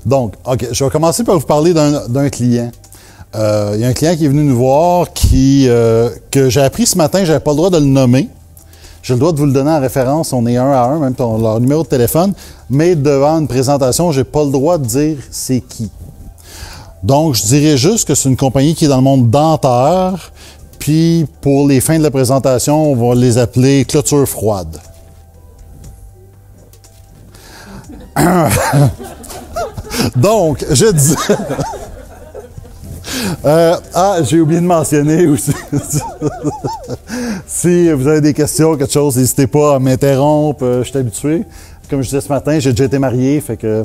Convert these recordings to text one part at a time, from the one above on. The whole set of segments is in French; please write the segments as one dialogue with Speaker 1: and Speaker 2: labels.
Speaker 1: Donc, OK, je vais commencer par vous parler d'un client. Il y a un client qui est venu nous voir que j'ai appris ce matin, je n'avais pas le droit de le nommer. J'ai le droit de vous le donner en référence, on est un à un, même leur numéro de téléphone, mais devant une présentation, je n'ai pas le droit de dire c'est qui. Donc, je dirais juste que c'est une compagnie qui est dans le monde dentaire, puis pour les fins de la présentation, on va les appeler clôture froide. Donc, je disais... j'ai oublié de mentionner aussi. Si vous avez des questions, quelque chose, n'hésitez pas à m'interrompre. Je suis habitué. Comme je disais ce matin, j'ai déjà été marié, fait que...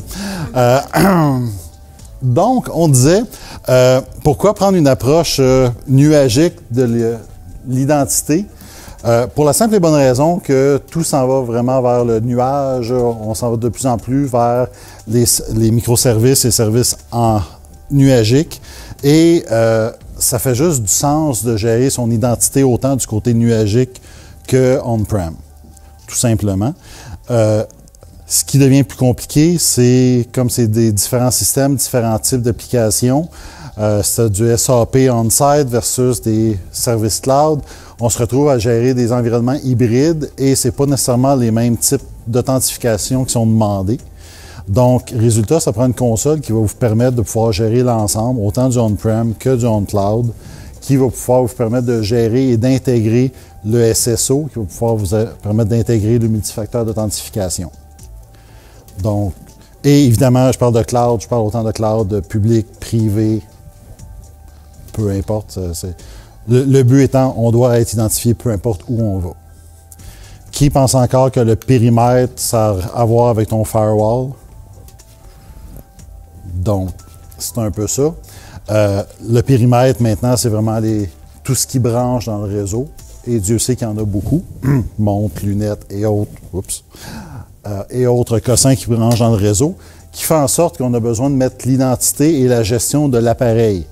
Speaker 1: Donc, on disait, pourquoi prendre une approche nuagique de l'identité? Pour la simple et bonne raison que tout s'en va vraiment vers le nuage. On s'en va de plus en plus vers les microservices et services en nuagique. Et ça fait juste du sens de gérer son identité autant du côté nuagique que on-prem, tout simplement. Ce qui devient plus compliqué, c'est comme c'est des différents systèmes, différents types d'applications. C'est du SAP on-site versus des services cloud. On se retrouve à gérer des environnements hybrides et c'est pas nécessairement les mêmes types d'authentification qui sont demandés. Donc, résultat, ça prend une console qui va vous permettre de pouvoir gérer l'ensemble, autant du on-prem que du on-cloud, qui va pouvoir vous permettre de gérer et d'intégrer le SSO, qui va pouvoir vous permettre d'intégrer le multifacteur d'authentification. Donc, et évidemment, je parle de cloud, je parle autant de cloud public, privé, peu importe. Le but étant, on doit être identifié peu importe où on va. Qui pense encore que le périmètre, ça a à voir avec ton firewall? Donc, c'est un peu ça. Le périmètre, maintenant, c'est vraiment tout ce qui branche dans le réseau. Et Dieu sait qu'il y en a beaucoup. Montres, lunettes et autres. Oups. Et autres cossins qui branchent dans le réseau, qui fait en sorte qu'on a besoin de mettre l'identité et la gestion de l'appareil.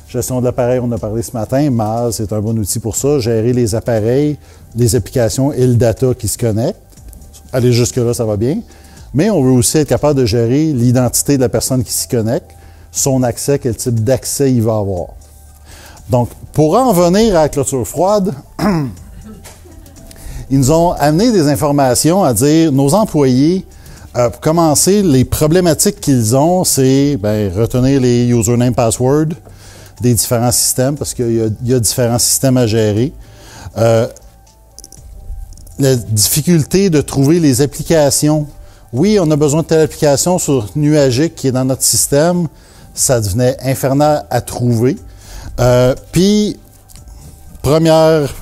Speaker 1: Gestion de l'appareil, on a parlé ce matin. MAS, c'est un bon outil pour ça. Gérer les appareils, les applications et le data qui se connectent. Aller jusque-là, ça va bien. Mais on veut aussi être capable de gérer l'identité de la personne qui s'y connecte, son accès, quel type d'accès il va avoir. Donc, pour en venir à la clôture froide, ils nous ont amené des informations à dire, nos employés, pour commencer, les problématiques qu'ils ont, c'est retenir les username password des différents systèmes, parce qu'il y a différents systèmes à gérer. La difficulté de trouver les applications. Oui, on a besoin de telle application sur Nuagic qui est dans notre système. Ça devenait infernal à trouver. Puis, première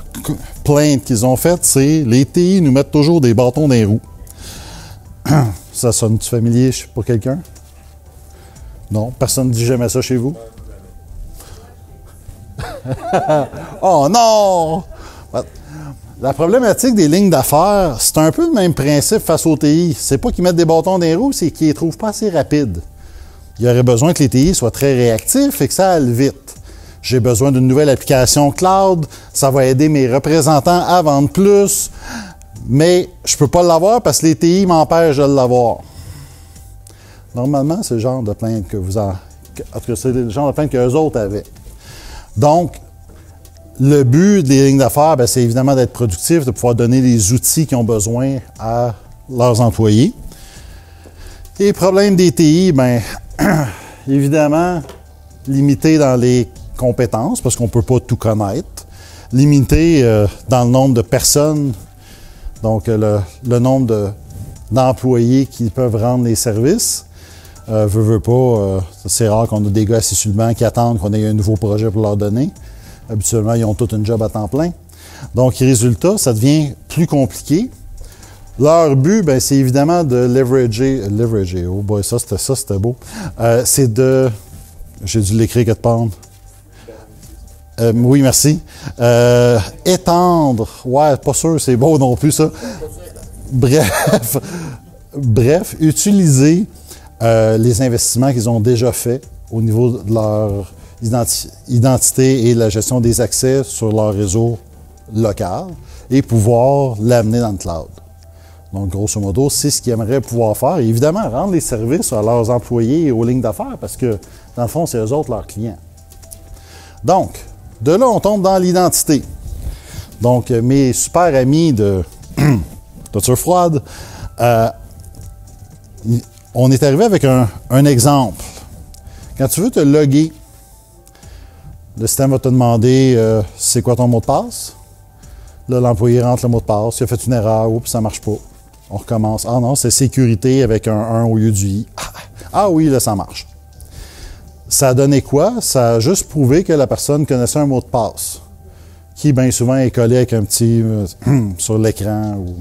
Speaker 1: plainte qu'ils ont faite, c'est les TI nous mettent toujours des bâtons dans les roues. Ça sonne-tu familier pour quelqu'un? Non? Personne ne dit jamais ça chez vous? Oh non! La problématique des lignes d'affaires, c'est un peu le même principe face aux TI. C'est pas qu'ils mettent des bâtons dans les roues, c'est qu'ils les trouvent pas assez rapides. Il y aurait besoin que les TI soient très réactifs et que ça aille vite. J'ai besoin d'une nouvelle application cloud, ça va aider mes représentants à vendre plus, mais je peux pas l'avoir parce que les TI m'empêchent de l'avoir. Normalement, c'est le genre de plainte que c'est le genre de plainte qu'eux autres avaient. Donc, le but des lignes d'affaires, c'est évidemment d'être productif, de pouvoir donner les outils qu'ils ont besoin à leurs employés. Et le problème des TI, évidemment, limité dans les compétences, parce qu'on ne peut pas tout connaître. Limité dans le nombre de personnes, donc le nombre d'employés qui peuvent rendre les services. Veut pas, c'est rare qu'on a des gars assis sur le banc qui attendent qu'on ait un nouveau projet pour leur donner. Habituellement, ils ont tous une job à temps plein. Donc, résultat, ça devient plus compliqué. Leur but, c'est évidemment de leverager, oh boy, ça c'était beau. C'est de, j'ai dû l'écrire quelque part. Oui, merci. Étendre, ouais, pas sûr, c'est beau non plus ça. Bref, utiliser les investissements qu'ils ont déjà faits au niveau de leur identité et la gestion des accès sur leur réseau local et pouvoir l'amener dans le cloud. Donc, grosso modo, c'est ce qu'ils aimeraient pouvoir faire. Et évidemment, rendre les services à leurs employés et aux lignes d'affaires parce que, dans le fond, c'est eux autres leurs clients. Donc, de là, on tombe dans l'identité. Donc, mes super amis de Toiture froide, on est arrivé avec un exemple. Quand tu veux te loguer, le système va te demander c'est quoi ton mot de passe. Là, l'employé rentre le mot de passe, il a fait une erreur, oups, ça ne marche pas. On recommence. Ah non, c'est sécurité avec un 1 au lieu du I. Ah oui, là, ça marche. Ça a donné quoi? Ça a juste prouvé que la personne connaissait un mot de passe, qui bien souvent est collé avec un petit sur l'écran. Ou...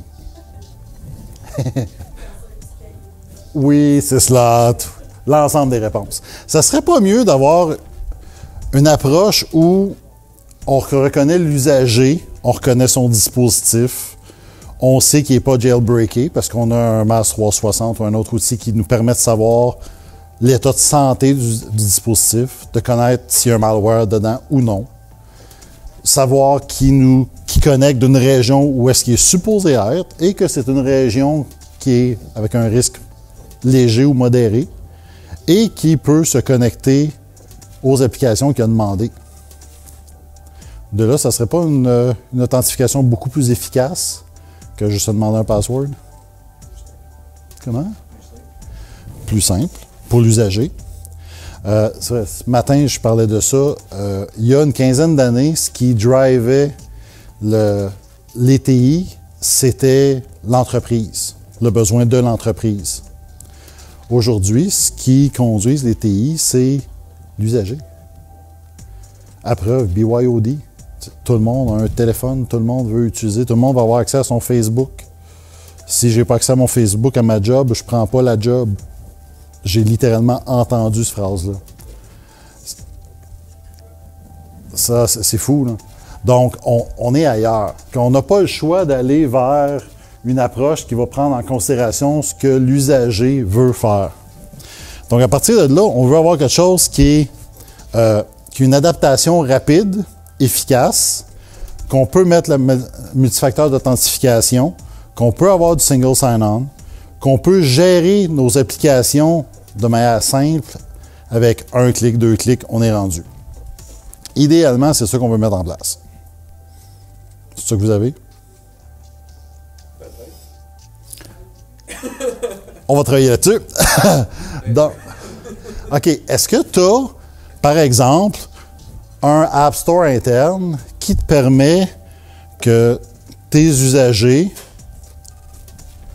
Speaker 1: oui, c'est cela. L'ensemble des réponses. Ça serait pas mieux d'avoir une approche où on reconnaît l'usager, on reconnaît son dispositif, on sait qu'il n'est pas jailbreaké parce qu'on a un MAS 360 ou un autre outil qui nous permet de savoir l'état de santé du dispositif, de connaître s'il y a un malware dedans ou non, savoir qui connecte d'une région où est-ce qu'il est supposé être et que c'est une région qui est avec un risque léger ou modéré et qui peut se connecter aux applications qu'il a demandées. De là, ça ne serait pas une authentification beaucoup plus efficace que juste se demander un password? Comment? Plus simple pour l'usager. Ce matin, je parlais de ça. Il y a une quinzaine d'années, ce qui drivait les TI, c'était l'entreprise, le besoin de l'entreprise. Aujourd'hui, ce qui conduit les TI, c'est l'usager. À preuve, BYOD. Tout le monde a un téléphone, tout le monde veut utiliser, tout le monde va avoir accès à son Facebook. Si je n'ai pas accès à mon Facebook, à ma job, je ne prends pas la job. J'ai littéralement entendu cette phrase-là. Ça, c'est fou, là. Donc, on est ailleurs. Puis on n'a pas le choix d'aller vers une approche qui va prendre en considération ce que l'usager veut faire. Donc, à partir de là, on veut avoir quelque chose qui est une adaptation rapide, efficace, qu'on peut mettre le multifacteur d'authentification, qu'on peut avoir du single sign-on, qu'on peut gérer nos applications de manière simple, avec un clic, deux clics, on est rendu. Idéalement, c'est ça qu'on veut mettre en place. C'est ça que vous avez? On va travailler là-dessus. Donc, OK. Est-ce que tu as, par exemple, un App Store interne qui te permet que tes usagers,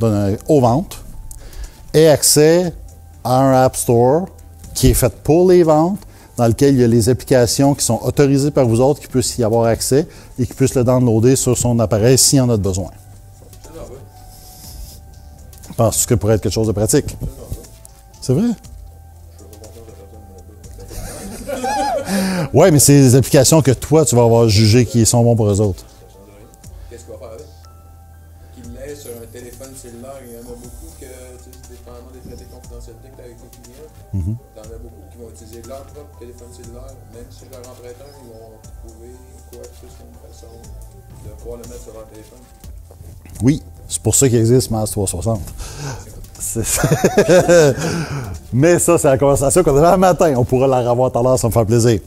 Speaker 1: aux ventes, aient accès à un App Store qui est fait pour les ventes, dans lequel il y a les applications qui sont autorisées par vous autres, qui puissent y avoir accès et qui puissent le downloader sur son appareil s'il en a besoin. Penses-tu que ça pourrait être quelque chose de pratique? C'est vrai? Oui, mais c'est des applications que toi, tu vas avoir jugé qui sont bons pour eux autres.
Speaker 2: Qu'est-ce qu'il va faire avec? Qu'il l'ait sur un téléphone cellulaire, il y en a beaucoup que, dépendamment des traités de confidentialité que tu as avec tes clients, il y en a beaucoup qui vont utiliser leur propre téléphone cellulaire, même si leur emprunteur, ils vont trouver quoi que ce soit une façon de pouvoir le mettre sur leur téléphone.
Speaker 1: Oui, c'est pour ça qu'il existe MAS 360. Mais ça, c'est la conversation qu'on avait un matin. On pourra la revoir tout à l'heure, ça me fait plaisir.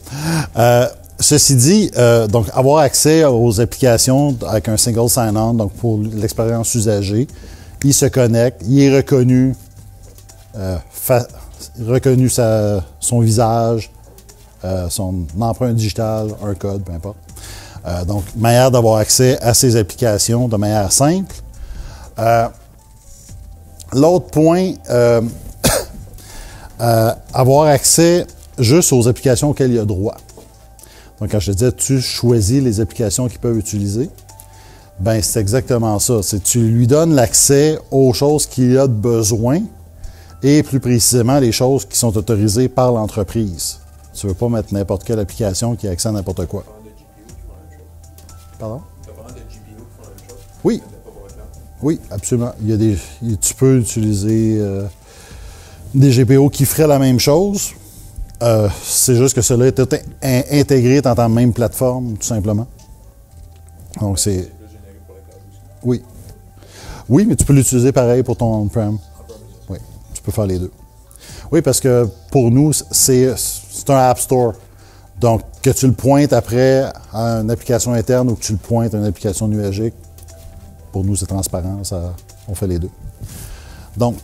Speaker 1: Ceci dit, donc avoir accès aux applications avec un single sign-on, donc pour l'expérience usagée, il se connecte, il est reconnu, son visage, son empreinte digitale, un code, peu importe. Donc, manière d'avoir accès à ces applications de manière simple. L'autre point, avoir accès juste aux applications auxquelles il y a droit. Donc, quand je te disais, tu choisis les applications qu'ils peuvent utiliser, bien, c'est exactement ça. C'est tu lui donnes l'accès aux choses qu'il a de besoin et plus précisément les choses qui sont autorisées par l'entreprise. Tu ne veux pas mettre n'importe quelle application qui a accès à n'importe quoi. Pardon? Oui. Oui, absolument. Tu peux utiliser des GPO qui feraient la même chose. C'est juste que cela est intégré dans ta même plateforme, tout simplement. Donc, c'est... Oui. Oui, mais tu peux l'utiliser pareil pour ton on-prem. Oui, tu peux faire les deux. Oui, parce que pour nous, c'est un App Store. Donc, que tu le pointes après à une application interne ou que tu le pointes à une application nuagique, pour nous, c'est transparent. On fait les deux. Donc,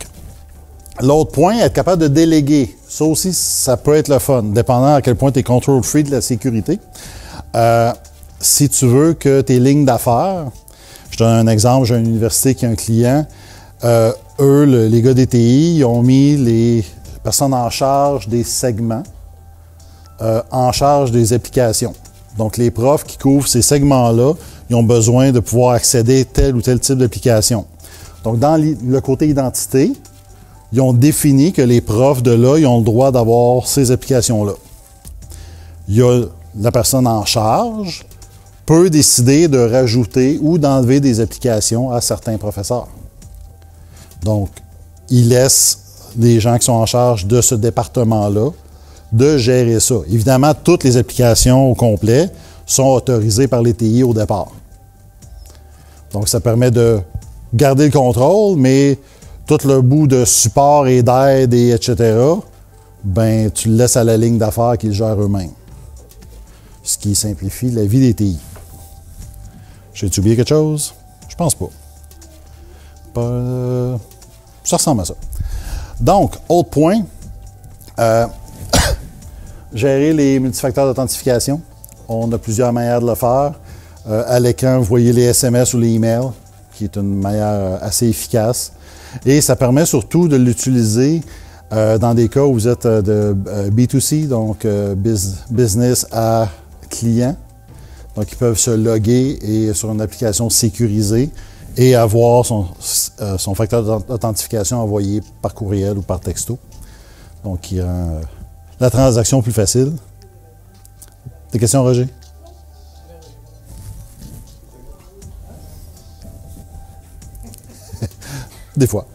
Speaker 1: l'autre point, être capable de déléguer. Ça aussi, ça peut être le fun, dépendant à quel point tu es control free de la sécurité. Si tu veux que tes lignes d'affaires, je te donne un exemple, j'ai une université qui a un client, les gars des TI, ils ont mis les personnes en charge des segments, en charge des applications. Donc, les profs qui couvrent ces segments-là, ils ont besoin de pouvoir accéder à tel ou tel type d'application. Donc, dans le côté identité, ils ont défini que les profs de là, ils ont le droit d'avoir ces applications-là. Il y a la personne en charge peut décider de rajouter ou d'enlever des applications à certains professeurs. Donc, il laisse les gens qui sont en charge de ce département-là de gérer ça. Évidemment, toutes les applications au complet sont autorisées par les TI au départ. Donc, ça permet de garder le contrôle, mais tout le bout de support et d'aide, et etc., ben, tu le laisses à la ligne d'affaires qu'ils gèrent eux-mêmes. Ce qui simplifie la vie des TI. J'ai-tu oublié quelque chose? Je pense pas. Ça ressemble à ça. Donc, autre point, gérer les multifacteurs d'authentification. On a plusieurs manières de le faire. À l'écran, vous voyez les SMS ou les emails, qui est une manière assez efficace. Et ça permet surtout de l'utiliser dans des cas où vous êtes de B2C, donc business à client. Donc, ils peuvent se loguer et sur une application sécurisée et avoir son facteur d'authentification envoyé par courriel ou par texto. Donc, qui rend la transaction plus facile. Des questions, Roger? Des fois.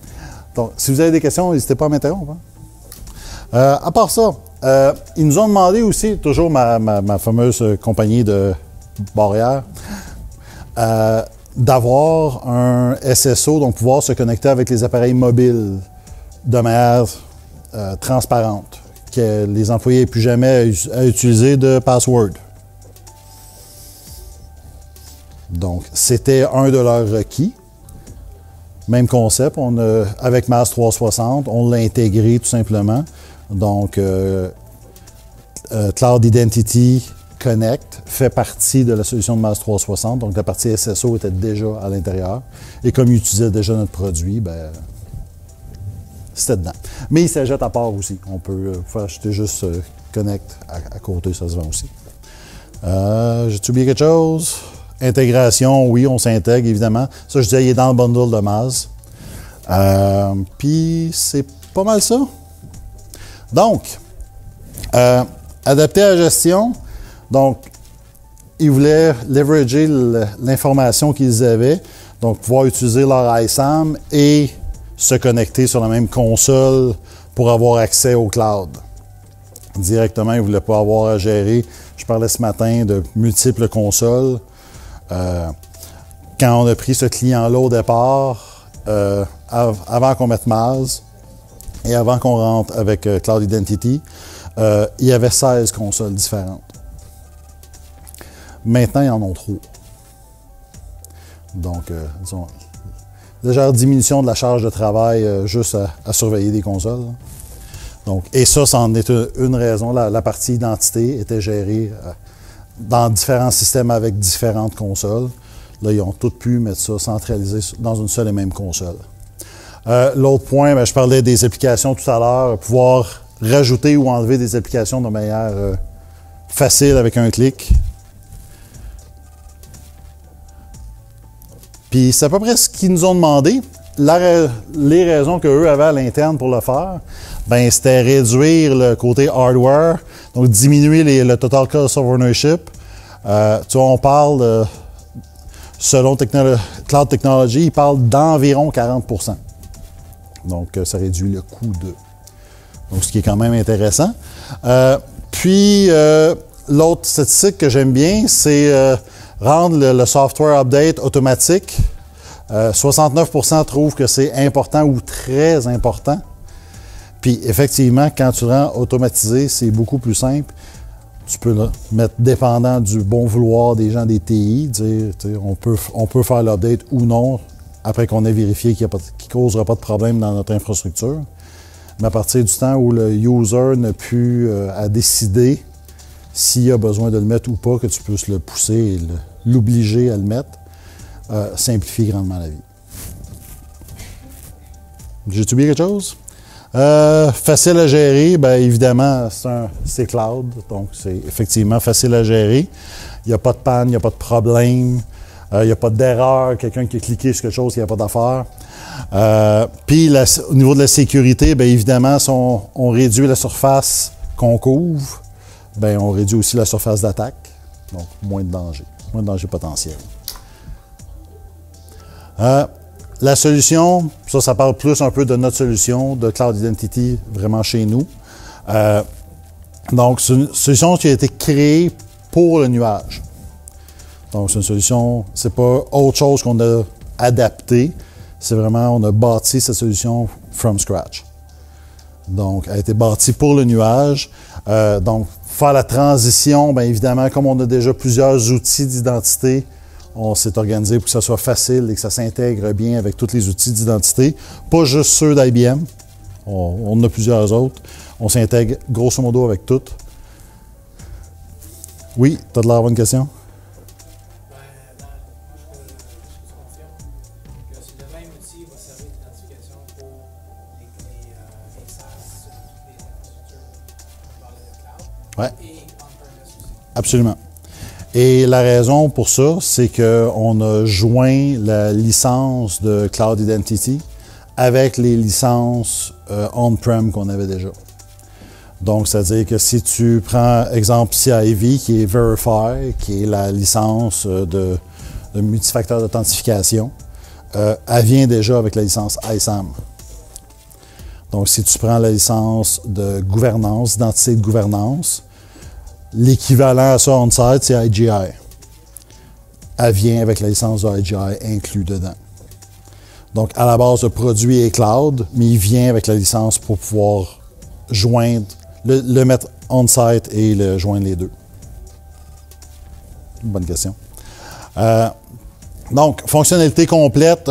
Speaker 1: Donc, si vous avez des questions, n'hésitez pas à m'interrompre. À part ça, ils nous ont demandé aussi, toujours ma fameuse compagnie de barrières, d'avoir un SSO, donc pouvoir se connecter avec les appareils mobiles de manière transparente, que les employés n'aient plus jamais à utiliser de password. Donc, c'était un de leurs requis. Même concept, avec MAS 360, on l'a intégré tout simplement. Donc, Cloud Identity Connect fait partie de la solution de MAS 360. Donc, la partie SSO était déjà à l'intérieur. Et comme ils utilisaient déjà notre produit, ben, c'était dedans. Mais il s'ajoute à part aussi. On peut faire acheter juste Connect à côté, ça se vend aussi. J'ai-tu oublié quelque chose? Intégration, oui, on s'intègre, évidemment. Ça, je disais, il est dans le bundle de MAS. Puis, c'est pas mal ça. Donc, adapté à la gestion. Donc, ils voulaient leverager l'information qu'ils avaient. Donc, pouvoir utiliser leur ISAM et se connecter sur la même console pour avoir accès au cloud. Directement, ils ne voulaient pas avoir à gérer. Je parlais ce matin de multiples consoles. Quand on a pris ce client-là au départ, avant qu'on mette MAS et avant qu'on rentre avec Cloud Identity, il y avait 16 consoles différentes. Maintenant, ils en ont trop. Donc, disons, légère diminution de la charge de travail juste à surveiller des consoles. Donc, et ça en est une raison. La partie identité était gérée dans différents systèmes avec différentes consoles. Là, ils ont toutes pu mettre ça centralisé dans une seule et même console. L'autre point, je parlais des applications tout à l'heure, pouvoir rajouter ou enlever des applications de manière facile avec un clic. Puis c'est à peu près ce qu'ils nous ont demandé. Les raisons qu'eux avaient à l'interne pour le faire, ben c'était réduire le côté hardware, donc diminuer le total cost of ownership. Tu vois, on parle, selon Cloud Technology, ils parlent d'environ 40%. Donc, ça réduit le coût de. Donc, ce qui est quand même intéressant. Puis, l'autre statistique que j'aime bien, c'est rendre le software update automatique 69% trouvent que c'est important ou très important. Puis effectivement, quand tu le rends automatisé, c'est beaucoup plus simple. Tu peux le mettre dépendant du bon vouloir des gens des TI, dire on peut faire l'update ou non après qu'on ait vérifié qu'il ne causera pas de problème dans notre infrastructure. Mais à partir du temps où le user n'a plus à décider s'il a besoin de le mettre ou pas, que tu puisses le pousser et l'obliger à le mettre, simplifie grandement la vie. J'ai oublié quelque chose? Facile à gérer, bien évidemment, c'est cloud, donc c'est effectivement facile à gérer. Il n'y a pas de panne, il n'y a pas de problème, il n'y a pas d'erreur, quelqu'un qui a cliqué sur quelque chose, il n'y a pas d'affaire. Puis au niveau de la sécurité, bien évidemment, si on réduit la surface qu'on couvre, bien on réduit aussi la surface d'attaque, donc moins de danger potentiel. La solution, ça parle plus un peu de notre solution de Cloud Identity vraiment chez nous. Donc, c'est une solution qui a été créée pour le nuage. Donc, c'est une solution, c'est pas autre chose qu'on a adapté. C'est vraiment, on a bâti cette solution from scratch. Donc, elle a été bâtie pour le nuage. Donc, faire la transition, bien évidemment, comme on a déjà plusieurs outils d'identité, on s'est organisé pour que ça soit facile et que ça s'intègre bien avec tous les outils d'identité. Pas juste ceux d'IBM. On en a plusieurs autres. On s'intègre grosso modo avec toutes. Oui, tu as de l'air d'avoir une question? Oui, absolument. Et la raison pour ça, c'est qu'on a joint la licence de Cloud Identity avec les licences on-prem qu'on avait déjà. Donc, c'est-à-dire que si tu prends, exemple, CIV, qui est Verify, qui est la licence de multifacteur d'authentification, elle vient déjà avec la licence ISAM. Donc, si tu prends la licence de gouvernance, d'identité de gouvernance, l'équivalent à ça on-site, c'est IGI. Elle vient avec la licence de IGI inclus dedans. Donc, à la base, le produit est cloud, mais il vient avec la licence pour pouvoir joindre, le mettre on-site et le joindre les deux. Bonne question. Donc, fonctionnalité complète,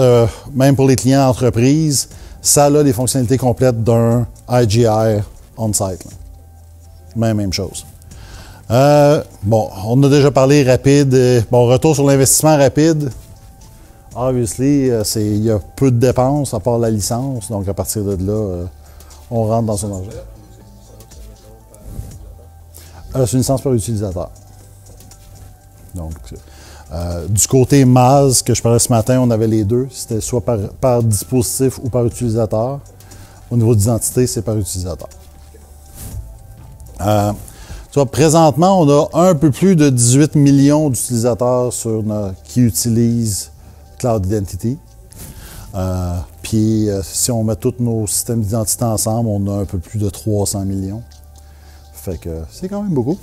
Speaker 1: même pour les clients d'entreprise, ça a les fonctionnalités complètes d'un IGI on-site. Même chose. Bon, on a déjà parlé rapide. Bon, retour sur l'investissement rapide. Obviously, il y a peu de dépenses à part la licence. Donc, à partir de là, on rentre dans son argent. C'est une licence par utilisateur. Donc, du côté MAS que je parlais ce matin, on avait les deux. C'était soit par dispositif ou par utilisateur. Au niveau d'identité, c'est par utilisateur. Présentement, on a un peu plus de 18 millions d'utilisateurs qui utilisent Cloud Identity. Puis, si on met tous nos systèmes d'identité ensemble, on a un peu plus de 300 millions. Fait que c'est quand même beaucoup.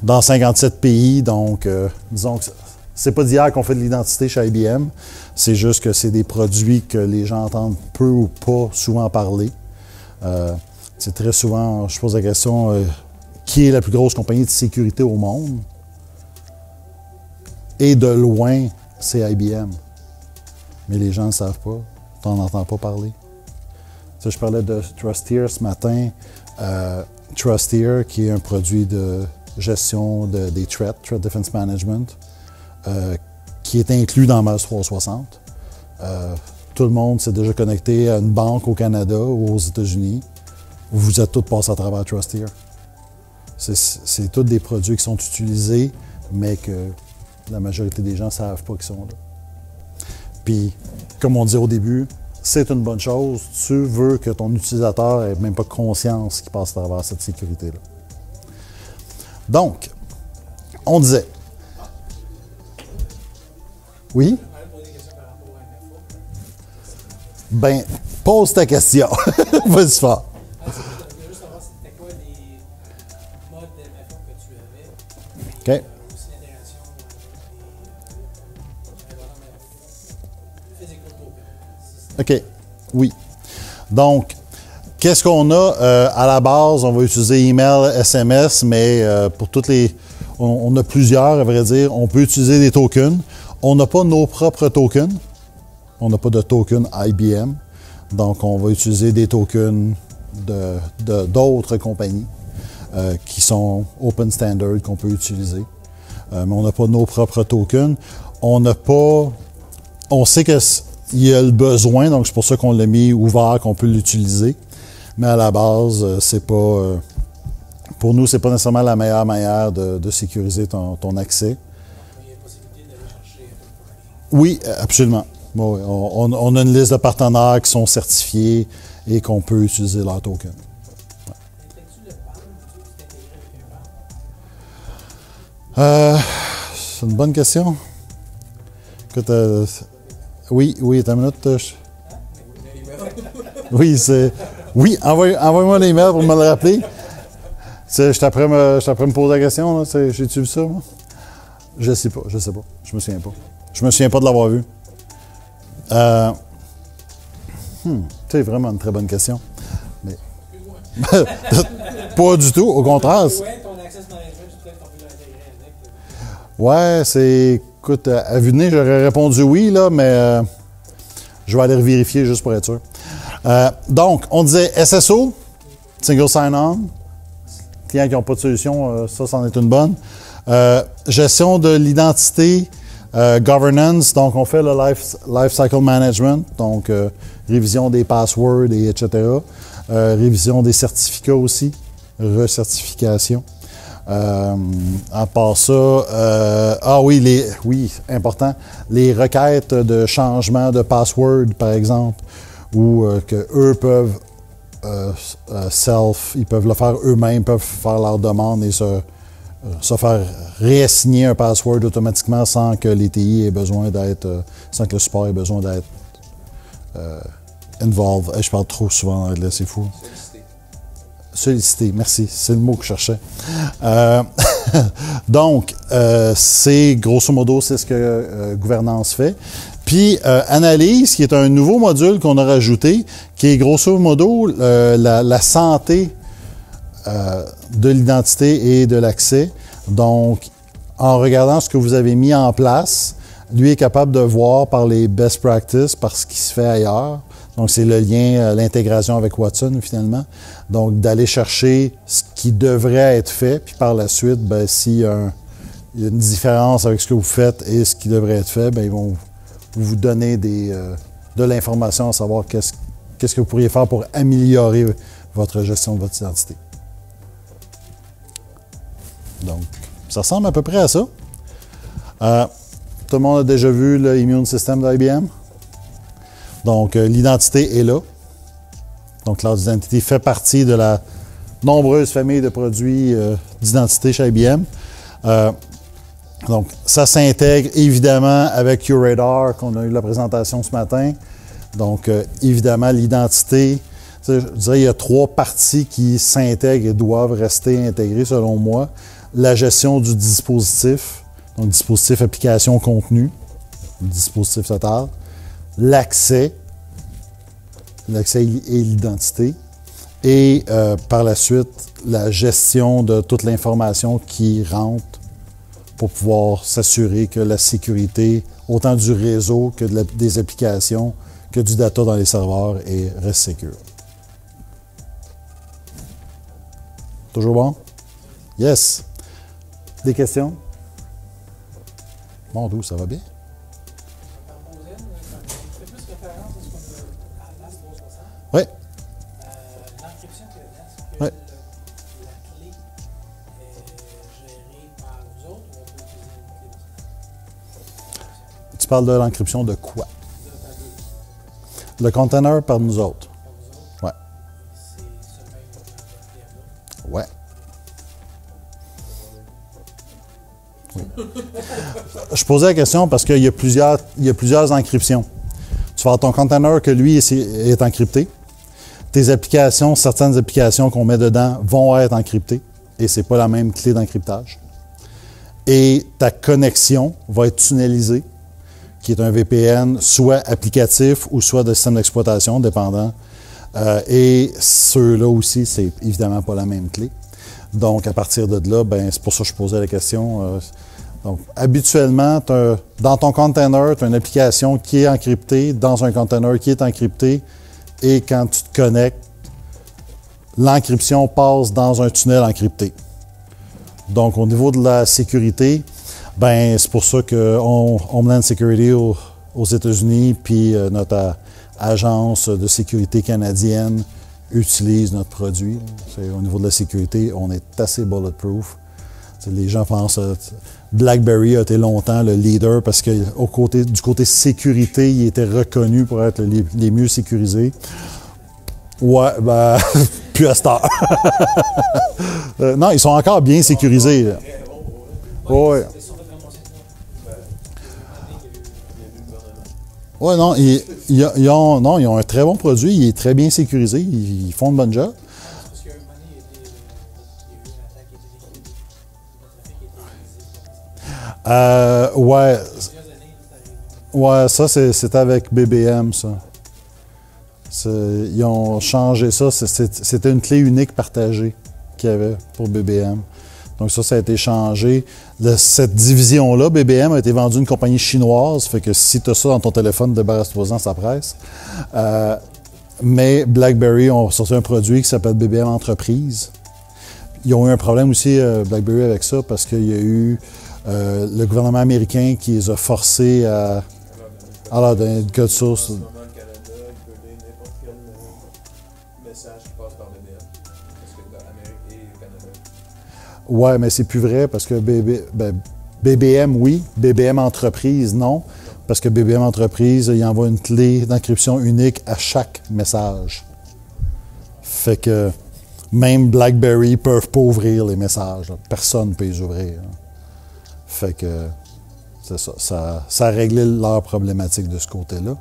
Speaker 1: Dans 57 pays, donc, disons que c'est pas d'hier qu'on fait de l'identité chez IBM. C'est juste que c'est des produits que les gens entendent peu ou pas souvent parler. C'est très souvent, je pose la question, qui est la plus grosse compagnie de sécurité au monde? Et de loin, c'est IBM. Mais les gens ne savent pas. Tu n'en entends pas parler. Ça, je parlais de Trusteer ce matin. Trusteer, qui est un produit de gestion des threat defense management, qui est inclus dans MAS 360. Tout le monde s'est déjà connecté à une banque au Canada ou aux États-Unis. Vous êtes tous passés à travers Trusteer. C'est tous des produits qui sont utilisés, mais que la majorité des gens ne savent pas qu'ils sont là. Puis, comme on disait au début, c'est une bonne chose. Tu veux que ton utilisateur n'ait même pas conscience qu'il passe à travers cette sécurité-là. Donc, on disait... Oui? Ben, pose ta question. Vas-y fort. OK. OK. Oui. Donc, qu'est-ce qu'on a? À la base, on va utiliser email, SMS, mais pour toutes les... On a plusieurs, à vrai dire. On peut utiliser des tokens. On n'a pas nos propres tokens. On n'a pas de token IBM. Donc, on va utiliser des tokens d'autres compagnies qui sont open standard qu'on peut utiliser. Mais on n'a pas nos propres tokens. On sait qu'il y a le besoin, donc c'est pour ça qu'on l'a mis ouvert, qu'on peut l'utiliser. Mais à la base, c'est pas... pour nous, c'est pas nécessairement la meilleure manière de sécuriser ton accès.
Speaker 2: Il y a possibilité d'aller chercher un peu pour aller.
Speaker 1: Oui, absolument. Bon, on a une liste de partenaires qui sont certifiés et qu'on peut utiliser leur token.
Speaker 2: Intègres-tu le PAM? Tu t'intègres avec un PAM?
Speaker 1: C'est une bonne question. Écoute, oui, attends une minute. Oui, c'est... Oui, envoie-moi l'email pour me le rappeler. Je suis après me poser la question. J'ai-tu vu ça, moi? Je sais pas. Je me souviens pas. Je me souviens pas de l'avoir vu. C'est vraiment une très bonne question. Mais... pas du tout, au contraire.
Speaker 2: Ouais, ton access management, tu peut-être qu'on peut l'intégrer avec.
Speaker 1: Ouais, c'est... Écoute, à vue de nez, j'aurais répondu oui, là, mais je vais aller vérifier juste pour être sûr. Donc, on disait SSO, Single Sign-On. Clients qui n'ont pas de solution, ça, c'en est une bonne. Gestion de l'identité, governance, donc on fait le life cycle management, donc révision des passwords, et etc. Révision des certificats aussi, recertification. À part ça, important, les requêtes de changement de password, par exemple, ou que eux peuvent ils peuvent le faire eux-mêmes, peuvent faire leur demande et se faire réassigner un password automatiquement sans que les TI aient besoin d'être, sans que le support ait besoin d'être involved. Je parle trop souvent là, c'est fou. Sollicité, merci, c'est le mot que je cherchais. Donc, c'est grosso modo, c'est ce que Gouvernance fait. Puis, Analyse, qui est un nouveau module qu'on a rajouté, qui est grosso modo la santé de l'identité et de l'accès. Donc, en regardant ce que vous avez mis en place, lui est capable de voir par les best practices, par ce qui se fait ailleurs. Donc, c'est le lien, l'intégration avec Watson, finalement. Donc, d'aller chercher ce qui devrait être fait, puis par la suite, ben, s'il y a une différence avec ce que vous faites et ce qui devrait être fait, ben, ils vont vous donner de l'information à savoir qu'est-ce que vous pourriez faire pour améliorer votre gestion de votre identité. Donc, ça ressemble à peu près à ça. Tout le monde a déjà vu le Immune System d'IBM. Donc, l'identité est là. Donc, Cloud Identity fait partie de la nombreuse famille de produits d'identité chez IBM. Donc, ça s'intègre évidemment avec QRadar, qu'on a eu la présentation ce matin. Donc, évidemment, l'identité, je dirais, il y a 3 parties qui s'intègrent et doivent rester intégrées, selon moi. La gestion du dispositif, donc dispositif, application, contenu, dispositif total. L'accès et l'identité. Et par la suite, la gestion de toute l'information qui rentre pour pouvoir s'assurer que la sécurité, autant du réseau que des applications, que du data dans les serveurs, reste sécure. Toujours bon? Yes! Des questions? Bon, d'où ça va bien? Oui.
Speaker 2: L'encryption TLS,
Speaker 1: Oui.
Speaker 2: la clé est gérée par vous autres ou on peut utiliser une clé de
Speaker 1: Tu parles de l'encryption de quoi? Le container par nous autres.
Speaker 2: par vous autres?
Speaker 1: Oui.
Speaker 2: C'est seulement une
Speaker 1: Ouais. Je posais la question parce qu'il y a plusieurs encryptions. Tu vas avoir ton container que lui est encrypté. Tes applications, certaines applications qu'on met dedans vont être encryptées et ce n'est pas la même clé d'encryptage. Et ta connexion va être tunnelisée, qui est un VPN, soit applicatif ou soit de système d'exploitation, dépendant. Et ceux-là aussi, c'est évidemment pas la même clé. Donc, à partir de là, ben, c'est pour ça que je posais la question. Donc, habituellement, dans ton container, tu as une application qui est encryptée dans un container qui est encrypté. Et quand tu te connectes, l'encryption passe dans un tunnel encrypté. Donc, au niveau de la sécurité, ben, c'est pour ça que Homeland Security aux États-Unis, puis notre agence de sécurité canadienne utilise notre produit. Au niveau de la sécurité, on est assez bulletproof. Les gens pensent BlackBerry a été longtemps le leader parce que du côté sécurité, il était reconnu pour être les mieux sécurisés. Ouais, ben, plus à cette heure. Non, ils sont encore bien sécurisés. Ouais. Oui, non, ils ont un très bon produit, il est très bien sécurisé, ils font de bonne job. Ouais, ça, c'est avec BBM, ça. Ils ont changé ça. C'était une clé unique partagée qu'il y avait pour BBM. Donc ça a été changé. Cette division-là, BBM, a été vendue à une compagnie chinoise. Fait que si tu as ça dans ton téléphone, débarrasse-toi-en, ça presse. Mais BlackBerry ont sorti un produit qui s'appelle BBM Entreprise. Ils ont eu un problème aussi, BlackBerry, avec ça, parce qu'il y a eu le gouvernement américain qui les a forcés à leur donner le code source. Ouais, mais c'est plus vrai parce que BBM, oui. BBM Entreprise, non. Parce que BBM Entreprise, il envoie une clé d'encryption unique à chaque message. Fait que même BlackBerry ne peuvent pas ouvrir les messages. Là. Personne ne peut les ouvrir. Là. Fait que c'est ça. Ça a réglé leur problématique de ce côté-là.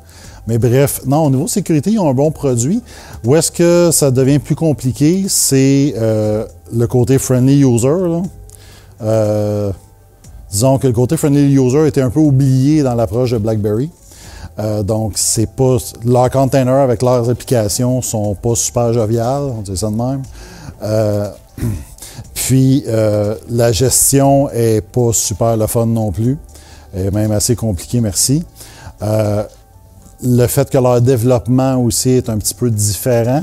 Speaker 1: Mais bref, non, au niveau sécurité, ils ont un bon produit. Où est-ce que ça devient plus compliqué? C'est le côté friendly user. Là. Disons que le côté friendly user était un peu oublié dans l'approche de BlackBerry. Donc, c'est pas. Leurs containers avec leurs applications sont pas super joviales, on dit ça de même. Puis, la gestion est pas super le fun non plus. Elle est même assez compliquée, merci. Le fait que leur développement aussi est un petit peu différent.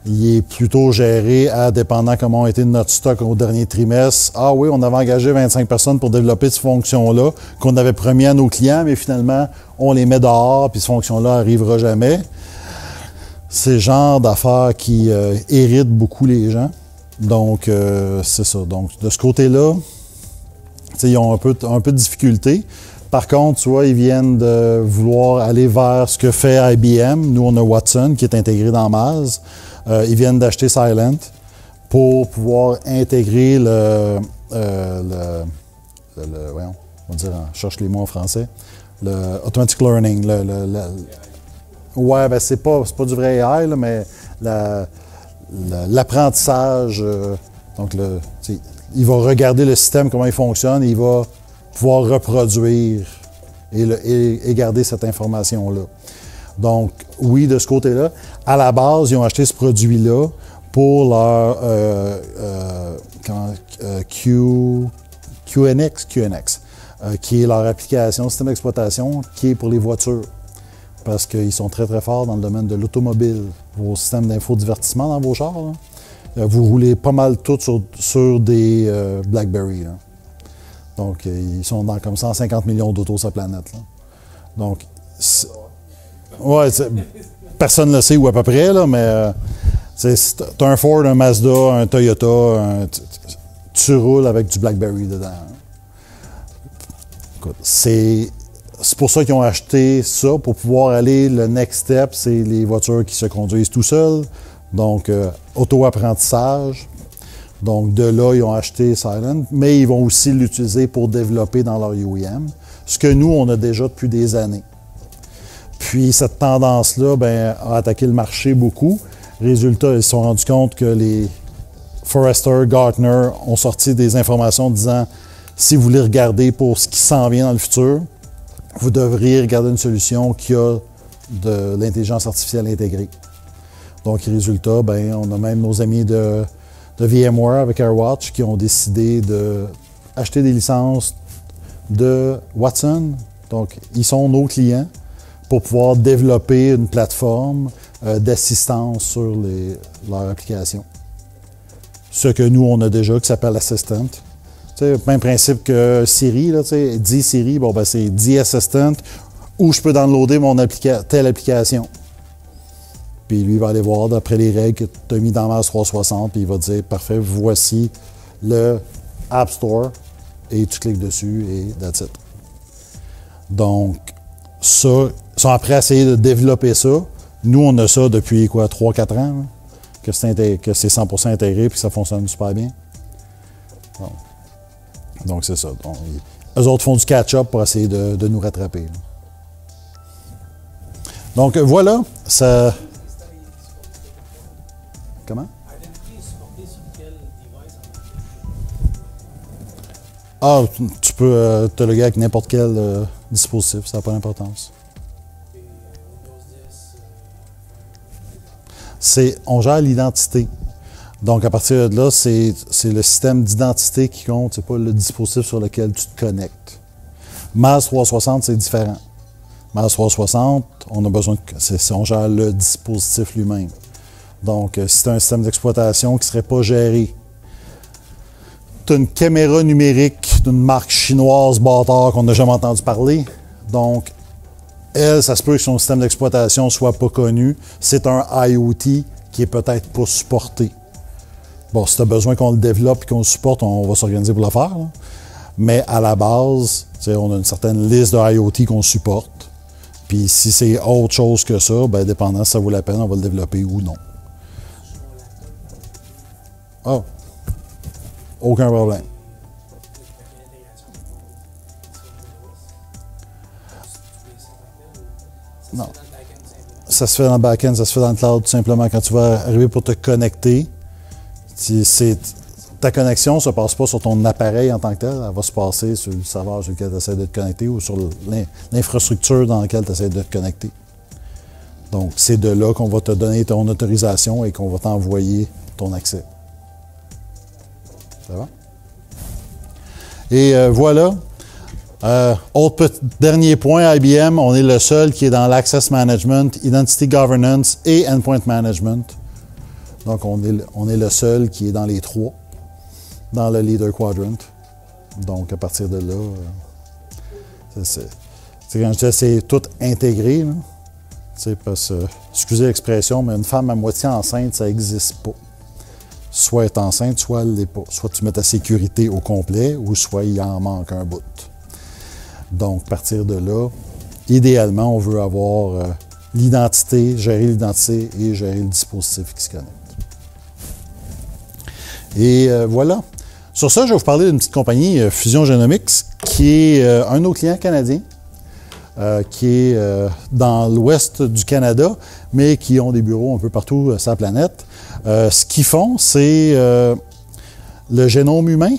Speaker 1: Il est plutôt géré à dépendant comment a été notre stock au dernier trimestre. Ah oui, on avait engagé 25 personnes pour développer cette fonction-là, qu'on avait promis à nos clients, mais finalement, on les met dehors, puis cette fonction-là n'arrivera jamais. C'est le genre d'affaires qui irritent beaucoup les gens. Donc, c'est ça. Donc, de ce côté-là, ils ont un peu de difficulté. Par contre, tu vois, ils viennent de vouloir aller vers ce que fait IBM. Nous, on a Watson qui est intégré dans Maz. Ils viennent d'acheter Silent pour pouvoir intégrer voyons, on va dire, je cherche les mots en français, le automatic learning. Ouais, ben c'est pas du vrai AI, là, mais l'apprentissage. Donc, il va regarder le système, comment il fonctionne, et il va pouvoir reproduire et garder cette information-là. Donc, oui, de ce côté-là. À la base, ils ont acheté ce produit-là pour leur QNX, qui est leur application, système d'exploitation, qui est pour les voitures. Parce qu'ils sont très, très forts dans le domaine de l'automobile. Vos systèmes d'infodivertissement dans vos chars, là, vous roulez pas mal tout sur des BlackBerry. Là. Donc, ils sont dans comme 150 millions d'autos sur la planète. Là. Donc, ouais, personne ne le sait ou à peu près, là, mais tu as un Ford, un Mazda, un Toyota, tu roules avec du BlackBerry dedans. Écoute, c'est pour ça qu'ils ont acheté ça, pour pouvoir aller, le next step, c'est les voitures qui se conduisent tout seuls, donc auto-apprentissage. Donc, de là, ils ont acheté Silent, mais ils vont aussi l'utiliser pour développer dans leur UEM, ce que nous, on a déjà depuis des années. Puis, cette tendance-là a attaqué le marché beaucoup. Résultat, ils se sont rendus compte que les Forrester, Gartner ont sorti des informations disant, si vous voulez regarder pour ce qui s'en vient dans le futur, vous devriez regarder une solution qui a de l'intelligence artificielle intégrée. Donc, résultat, ben, on a même nos amis de VMware avec AirWatch qui ont décidé d'acheter des licences de Watson. Donc, ils sont nos clients pour pouvoir développer une plateforme d'assistance sur leurs applications. Ce que nous, on a déjà, qui s'appelle Assistant. Même principe que Siri, là, dis Siri, bon, ben, c'est dis Assistant, où je peux downloader telle application. Puis lui, il va aller voir d'après les règles que tu as mis dans Mars 360, puis il va te dire, parfait, voici le App Store, et tu cliques dessus, et that's it. Donc, ça, ils sont après à essayer de développer ça. Nous, on a ça depuis, 3-4 ans, là, que c'est 100% intégré, puis que ça fonctionne super bien. Donc c'est ça. Donc, eux autres font du catch-up pour essayer de nous rattraper, là. Donc, voilà, ça... Comment? Ah, tu peux te loguer avec n'importe quel dispositif, ça n'a pas d'importance. On gère l'identité. Donc, à partir de là, c'est le système d'identité qui compte, c'est pas le dispositif sur lequel tu te connectes. Mars 360, c'est différent. Mars 360, on a besoin on gère le dispositif lui-même. Donc, si tu as un système d'exploitation qui ne serait pas géré, tu as une caméra numérique d'une marque chinoise bâtard qu'on n'a jamais entendu parler. Donc, elle, ça se peut que son système d'exploitation ne soit pas connu. C'est un IoT qui est peut-être pas supporté. Bon, si tu as besoin qu'on le développe et qu'on le supporte, on va s'organiser pour le faire, là. Mais à la base, on a une certaine liste de IoT qu'on supporte. Puis si c'est autre chose que ça, bien, dépendant si ça vaut la peine, on va le développer ou non. Ah, aucun problème. Non. Ça se fait dans le back-end, ça se fait dans le cloud, tout simplement. Quand tu vas arriver pour te connecter, ta connexion ne se passe pas sur ton appareil en tant que tel, elle va se passer sur le serveur sur lequel tu essaies de te connecter ou sur l'infrastructure dans laquelle tu essaies de te connecter. Donc, c'est de là qu'on va te donner ton autorisation et qu'on va t'envoyer ton accès. Ça va? Et voilà. Dernier point, IBM, on est le seul qui est dans l'Access Management, Identity Governance et Endpoint Management. Donc, on est le seul qui est dans les trois, dans le Leader Quadrant. Donc, à partir de là, quand je dis c'est tout intégré, là, parce que, excusez l'expression, mais une femme à moitié enceinte, ça n'existe pas. Soit elle est enceinte, soit elle ne l'est pas. Soit tu mets ta sécurité au complet, ou soit il en manque un bout. Donc, à partir de là, idéalement, on veut avoir l'identité, gérer l'identité et gérer le dispositif qui se connecte. Et voilà. Sur ça, je vais vous parler d'une petite compagnie, Fusion Genomics, qui est un de nos clients canadiens, qui est dans l'ouest du Canada, mais qui ont des bureaux un peu partout sur la planète. Ce qu'ils font, c'est le génome humain.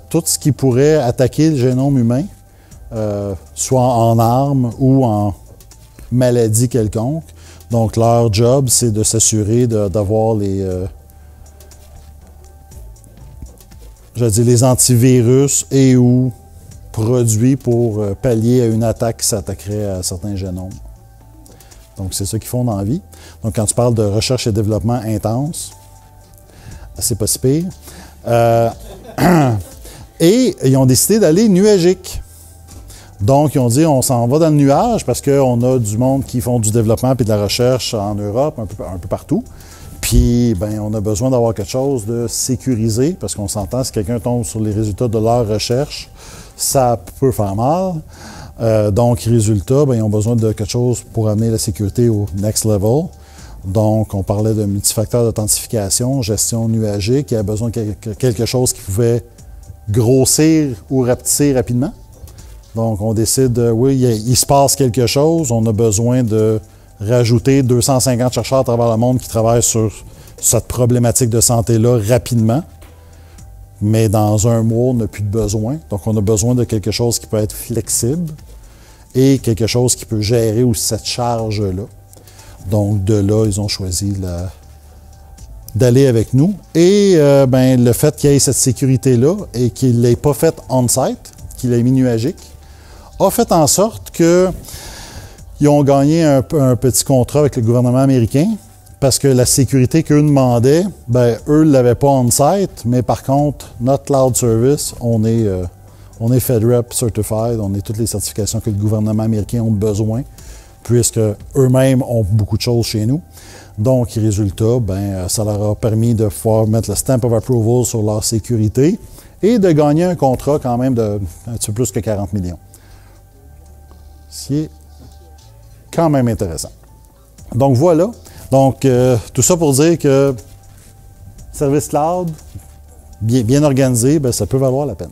Speaker 1: Tout ce qui pourrait attaquer le génome humain, soit en armes ou en maladie quelconque. Donc, leur job, c'est de s'assurer d'avoir les antivirus et ou produits pour pallier à une attaque qui s'attaquerait à certains génomes. Donc, c'est ça qu'ils font dans la vie. Donc, quand tu parles de recherche et développement intense, c'est pas si pire. Et ils ont décidé d'aller nuagique. Donc, ils ont dit, on s'en va dans le nuage parce qu'on a du monde qui font du développement et de la recherche en Europe, un peu partout. Puis, ben, on a besoin d'avoir quelque chose de sécurisé parce qu'on s'entend, si quelqu'un tombe sur les résultats de leur recherche, ça peut faire mal. Donc, résultat, ben, ils ont besoin de quelque chose pour amener la sécurité au next level. Donc, on parlait de multifacteur d'authentification, gestion nuagique, il y a besoin de quelque chose qui pouvait grossir ou rapetisser rapidement. Donc, on décide, oui, il se passe quelque chose, on a besoin de rajouter 250 chercheurs à travers le monde qui travaillent sur cette problématique de santé-là rapidement. mais dans un mois, on n'a plus de besoin. Donc, on a besoin de quelque chose qui peut être flexible et quelque chose qui peut gérer aussi cette charge-là. Donc, de là, ils ont choisi d'aller avec nous. Et le fait qu'il y ait cette sécurité-là et qu'il ne l'ait pas fait on-site, qu'il l'ait mis nuagique, a fait en sorte qu'ils ont gagné un petit contrat avec le gouvernement américain parce que la sécurité qu'eux demandaient, eux ne l'avaient pas on-site, mais par contre, notre cloud service, on est FedRep Certified, on est toutes les certifications que le gouvernement américain a besoin, puisque eux-mêmes ont beaucoup de choses chez nous. Donc, résultat, ça leur a permis de pouvoir mettre le stamp of approval sur leur sécurité et de gagner un contrat quand même de un petit peu plus que 40 millions. Ce qui est quand même intéressant. Donc, voilà. Donc, tout ça pour dire que service cloud, bien organisé, ça peut valoir la peine.